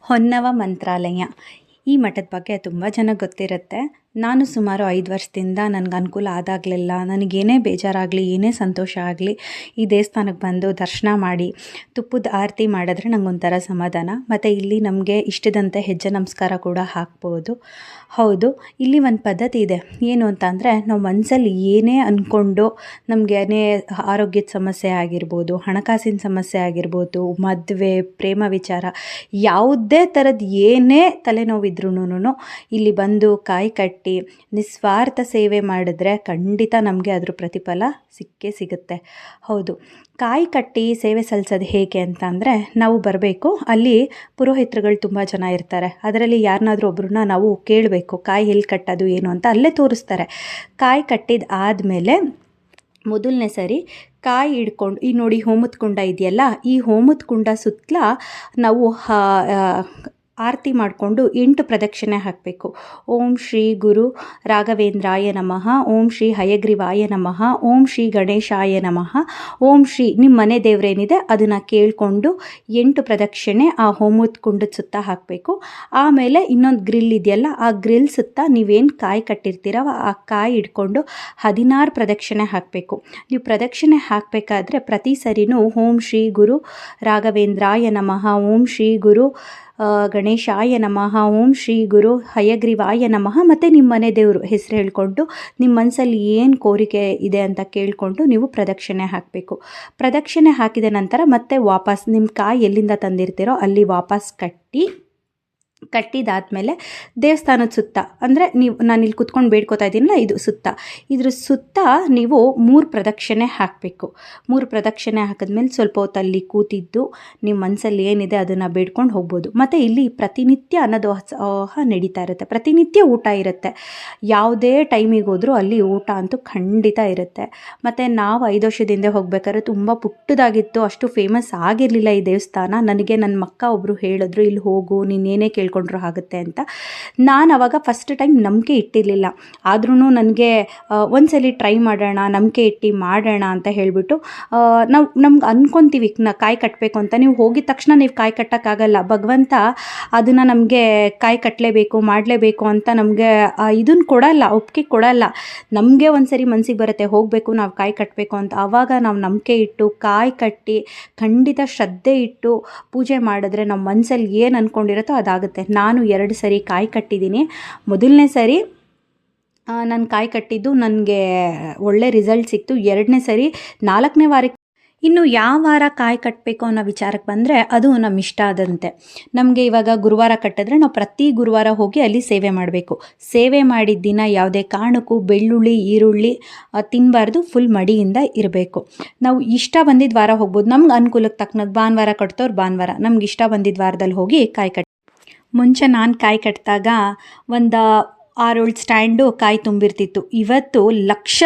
ಹೊನ್ನವ ಮಂತ್ರಾಲಯ ಈ ಮಠದ ಬಗ್ಗೆ ತುಂಬ ಜನಕ್ಕೆ ಗೊತ್ತಿರುತ್ತೆ. ನಾನು ಸುಮಾರು 5 ವರ್ಷದಿಂದ ನನಗೆ ಅನುಕೂಲ ಆದಾಗಲೆಲ್ಲ ನನಗೇನೇ ಬೇಜಾರಾಗಲಿ, ಏನೇ ಸಂತೋಷ ಆಗಲಿ, ಈ ದೇವಸ್ಥಾನಕ್ಕೆ ಬಂದು ದರ್ಶನ ಮಾಡಿ ತುಪ್ಪದ ಆರತಿ ಮಾಡಿದ್ರೆ ನಂಗೊಂಥರ ಸಮಾಧಾನ. ಮತ್ತು ಇಲ್ಲಿ ನಮಗೆ ಇಷ್ಟದಂತೆ ಹೆಜ್ಜೆ ನಮಸ್ಕಾರ ಕೂಡ ಹಾಕ್ಬೋದು. ಹೌದು, ಇಲ್ಲಿ ಒಂದು ಪದ್ಧತಿ ಇದೆ. ಏನು ಅಂತ ಅಂದರೆ, ನಾವು ಮನಸ್ಸಲ್ಲಿ ಏನೇ ಅಂದ್ಕೊಂಡು ನಮಗೇನೇ ಆರೋಗ್ಯದ ಸಮಸ್ಯೆ ಆಗಿರ್ಬೋದು, ಹಣಕಾಸಿನ ಸಮಸ್ಯೆ ಆಗಿರ್ಬೋದು, ಮದುವೆ, ಪ್ರೇಮ ವಿಚಾರ, ಯಾವುದೇ ಥರದ್ದು ಏನೇ ತಲೆನೋವಿದ್ರೂ ಇಲ್ಲಿ ಬಂದು ಕಾಯಿ ಕಟ್ಟಿ ನಿಸ್ವಾರ್ಥ ಸೇವೆ ಮಾಡಿದ್ರೆ ಖಂಡಿತ ನಮಗೆ ಅದ್ರ ಪ್ರತಿಫಲ ಸಿಕ್ಕೇ ಸಿಗುತ್ತೆ. ಹೌದು, ಕಾಯಿ ಕಟ್ಟಿ ಸೇವೆ ಸಲ್ಲಿಸೋದು ಹೇಗೆ ಅಂತ ಅಂದರೆ, ನಾವು ಬರಬೇಕು. ಅಲ್ಲಿ ಪುರೋಹಿತರುಗಳು ತುಂಬ ಜನ ಇರ್ತಾರೆ. ಅದರಲ್ಲಿ ಯಾರನ್ನಾದ್ರೂ ಒಬ್ರನ್ನ ನಾವು ಕೇಳಬೇಕು, ಕಾಯಿ ಎಲ್ಲಿ ಕಟ್ಟೋದು ಏನು ಅಂತ. ಅಲ್ಲೇ ತೋರಿಸ್ತಾರೆ. ಕಾಯಿ ಕಟ್ಟಿದ ಆದಮೇಲೆ ಮೊದಲನೇ ಸರಿ ಕಾಯಿ ಹಿಡ್ಕೊಂಡು, ಈ ನೋಡಿ ಹೋಮದ ಕುಂಡ ಇದೆಯಲ್ಲ, ಈ ಹೋಮದ ಕುಂಡ ಸುತ್ತಲ ನಾವು ಆರತಿ ಮಾಡಿಕೊಂಡು 8 ಪ್ರದಕ್ಷಿಣೆ ಹಾಕಬೇಕು. ಓಂ ಶ್ರೀ ಗುರು ರಾಘವೇಂದ್ರಾಯ ನಮಃ, ಓಂ ಶ್ರೀ ಹಯಗ್ರೀವಾಯ ನಮಃ, ಓಂ ಶ್ರೀ ಗಣೇಶಾಯ ನಮಃ, ಓಂ ಶ್ರೀ ನಿಮ್ಮ ಮನೆ ದೇವರೇನಿದೆ ಅದನ್ನು ಕೇಳಿಕೊಂಡು 8 ಪ್ರದಕ್ಷಿಣೆ ಆ ಹೋಮದ ಕುಂಡದ ಸುತ್ತ ಹಾಕಬೇಕು. ಆಮೇಲೆ ಇನ್ನೊಂದು ಗ್ರಿಲ್ ಇದೆಯಲ್ಲ, ಆ ಗ್ರಿಲ್ ಸುತ್ತ ನೀವೇನು ಕಾಯಿ ಕಟ್ಟಿರ್ತೀರ ಆ ಕಾಯಿ ಹಿಡ್ಕೊಂಡು 16 ಪ್ರದಕ್ಷಿಣೆ ಹಾಕಬೇಕು. ನೀವು ಪ್ರದಕ್ಷಿಣೆ ಹಾಕಬೇಕಾದ್ರೆ ಪ್ರತಿ ಸರಿನೂ ಓಂ ಶ್ರೀ ಗುರು ರಾಘವೇಂದ್ರಾಯ ನಮಃ, ಓಂ ಶ್ರೀ ಗುರು ಗಣೇಶಾಯ ನಮಃ, ಓಂ ಶ್ರೀ ಗುರು ಹಯಗ್ರೀವಾಯ ನಮಃ ಮತ್ತು ನಿಮ್ಮ ಮನೆ ದೇವರು ಹೆಸರು ಹೇಳ್ಕೊಂಡು ನಿಮ್ಮ ಮನಸ್ಸಲ್ಲಿ ಏನು ಕೋರಿಕೆ ಇದೆ ಅಂತ ಕೇಳಿಕೊಂಡು ನೀವು ಪ್ರದಕ್ಷಿಣೆ ಹಾಕಬೇಕು. ಪ್ರದಕ್ಷಿಣೆ ಹಾಕಿದ ನಂತರ ಮತ್ತೆ ವಾಪಸ್ ನಿಮ್ಮ ಕಾಯಿ ಎಲ್ಲಿಂದ ತಂದಿರ್ತೀರೋ ಅಲ್ಲಿ ವಾಪಸ್ ಕಟ್ಟಿದಾದಮೇಲೆ ದೇವಸ್ಥಾನದ ಸುತ್ತ, ಅಂದರೆ ನಾನು ಇಲ್ಲಿ ಕುತ್ಕೊಂಡು ಬೇಡ್ಕೋತಾ ಇದ್ದೀನಲ್ಲ, ಇದು ಸುತ್ತ, ಇದ್ರ ಸುತ್ತ ನೀವು 3 ಪ್ರದಕ್ಷಿಣೆ ಹಾಕಬೇಕು. 3 ಪ್ರದಕ್ಷಿಣೆ ಹಾಕಿದ್ಮೇಲೆ ಸ್ವಲ್ಪ ಹೊತ್ತಲ್ಲಿ ಕೂತಿದ್ದು ನಿಮ್ಮ ಮನಸ್ಸಲ್ಲಿ ಏನಿದೆ ಅದನ್ನು ಬೇಡ್ಕೊಂಡು ಹೋಗ್ಬೋದು. ಮತ್ತು ಇಲ್ಲಿ ಪ್ರತಿನಿತ್ಯ ಅನ್ನದಾಸೋಹ ನಡೀತಾ ಇರುತ್ತೆ. ಪ್ರತಿನಿತ್ಯ ಊಟ ಇರುತ್ತೆ. ಯಾವುದೇ ಟೈಮಿಗೆ ಹೋದರೂ ಅಲ್ಲಿ ಊಟ ಅಂತೂ ಖಂಡಿತ ಇರುತ್ತೆ. ಮತ್ತು ನಾವು 5 ವರ್ಷದಿಂದ ಹೋಗ್ಬೇಕಾದ್ರೆ ತುಂಬ ಪುಟ್ಟದಾಗಿತ್ತು, ಅಷ್ಟು ಫೇಮಸ್ ಆಗಿರಲಿಲ್ಲ ಈ ದೇವಸ್ಥಾನ. ನನಗೆ ನನ್ನ ಮಕ್ಕ ಒಬ್ಬರು ಹೇಳಿದ್ರು, ಇಲ್ಲಿ ಹೋಗು, ನೀನೇನೇ ಕೇಳ್ಕೊಂಡ್ರು ಆಗುತ್ತೆ ಅಂತ. ನಾನು ಅವಾಗ ಫಸ್ಟ್ ಟೈಮ್ ನಂಬಿಕೆ ಇಟ್ಟಿರಲಿಲ್ಲ. ಆದ್ರೂ ನನಗೆ ಒಂದ್ಸಲಿ ಟ್ರೈ ಮಾಡೋಣ, ನಂಬಿಕೆ ಇಟ್ಟು ಮಾಡೋಣ ಅಂತ ಹೇಳಿಬಿಟ್ಟು ನಮ್ಗೆ ಅಂದ್ಕೊತೀವಿ ಕಾಯಿ ಕಟ್ಟಬೇಕು ಅಂತ. ನೀವು ಹೋಗಿದ ತಕ್ಷಣ ನೀವು ಕಾಯಿ ಕಟ್ಟೋಕ್ಕಾಗಲ್ಲ. ಭಗವಂತ ಅದನ್ನು ನಮಗೆ ಕಾಯಿ ಕಟ್ಟಲೇಬೇಕು, ಮಾಡಲೇಬೇಕು ಅಂತ ನಮಗೆ ಇದನ್ನು ಕೊಡಲ್ಲ, ಒಪ್ಪಿಗೆ ಕೊಡಲ್ಲ. ನಮಗೆ ಒಂದ್ಸರಿ ಮನಸ್ಸಿಗೆ ಬರುತ್ತೆ ಹೋಗಬೇಕು, ನಾವು ಕಾಯಿ ಕಟ್ಟಬೇಕು ಅಂತ. ಆವಾಗ ನಾವು ನಂಬಿಕೆ ಇಟ್ಟು ಕಾಯಿ ಕಟ್ಟಿ ಖಂಡಿತ ಶ್ರದ್ಧೆ ಇಟ್ಟು ಪೂಜೆ ಮಾಡಿದ್ರೆ ನಮ್ಮ ಮನಸ್ಸಲ್ಲಿ ಏನು ಅಂದ್ಕೊಂಡಿರುತ್ತೋ ಅದಾಗುತ್ತೆ. ನಾನು 2 ಸರಿ ಕಾಯಿ ಕಟ್ಟಿದ್ದೀನಿ. ಮೊದಲನೇ ಸರಿ ನಾನು ಕಾಯಿ ಕಟ್ಟಿದ್ದು ನನಗೆ ಒಳ್ಳೆ ರಿಸಲ್ಟ್ ಸಿಕ್ತು. 2ನೇ ಸರಿ 4ನೇ ವಾರಕ್ಕೆ. ಇನ್ನು ಯಾವ ವಾರ ಕಾಯಿ ಕಟ್ಟಬೇಕು ಅನ್ನೋ ವಿಚಾರಕ್ಕೆ ಬಂದರೆ, ಅದು ನಮ್ಮ ಇಷ್ಟ ಆದಂತೆ. ನಮಗೆ ಇವಾಗ ಗುರುವಾರ ಕಟ್ಟಿದ್ರೆ ನಾವು ಪ್ರತಿ ಗುರುವಾರ ಹೋಗಿ ಅಲ್ಲಿ ಸೇವೆ ಮಾಡಬೇಕು. ಸೇವೆ ಮಾಡಿದ ದಿನ ಯಾವುದೇ ಕಾರಣಕ್ಕೂ ಬೆಳ್ಳುಳ್ಳಿ, ಈರುಳ್ಳಿ ತಿನ್ನಬಾರ್ದು. ಫುಲ್ ಮಡಿಯಿಂದ ಇರಬೇಕು. ನಾವು ಇಷ್ಟ ಬಂದಿದ್ದ ವಾರ ಹೋಗ್ಬೋದು. ನಮ್ಗೆ ಅನುಕೂಲಕ್ಕೆ ತಕ್ಕನಾಗ ಭಾನುವಾರ ಕಟ್ತವ್ರು ಭಾನುವಾರ, ನಮ್ಗೆ ಇಷ್ಟ ಬಂದಿದ್ದ ವಾರದಲ್ಲಿ ಹೋಗಿ ಕಾಯಿ ಕಟ್ಟಿ. ಮುಂಚೆ ನಾನು ಕಾಯಿ ಕಟ್ಟಿದಾಗ ಒಂದು 6-7 ಸ್ಟ್ಯಾಂಡು ಕಾಯಿ ತುಂಬಿರ್ತಿತ್ತು. ಇವತ್ತು ಲಕ್ಷ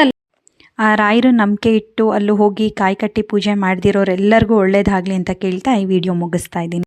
ಆ ರಾಯರು ನಂಬಿಕೆ ಇಟ್ಟು ಅಲ್ಲೂ ಹೋಗಿ ಕಾಯಿ ಕಟ್ಟಿ ಪೂಜೆ ಮಾಡ್ದಿರೋರೆಲ್ಲರಿಗೂ ಒಳ್ಳೇದಾಗಲಿ ಅಂತ ಕೇಳ್ತಾ ಈ ವಿಡಿಯೋ ಮುಗಿಸ್ತಾ ಇದ್ದೀನಿ.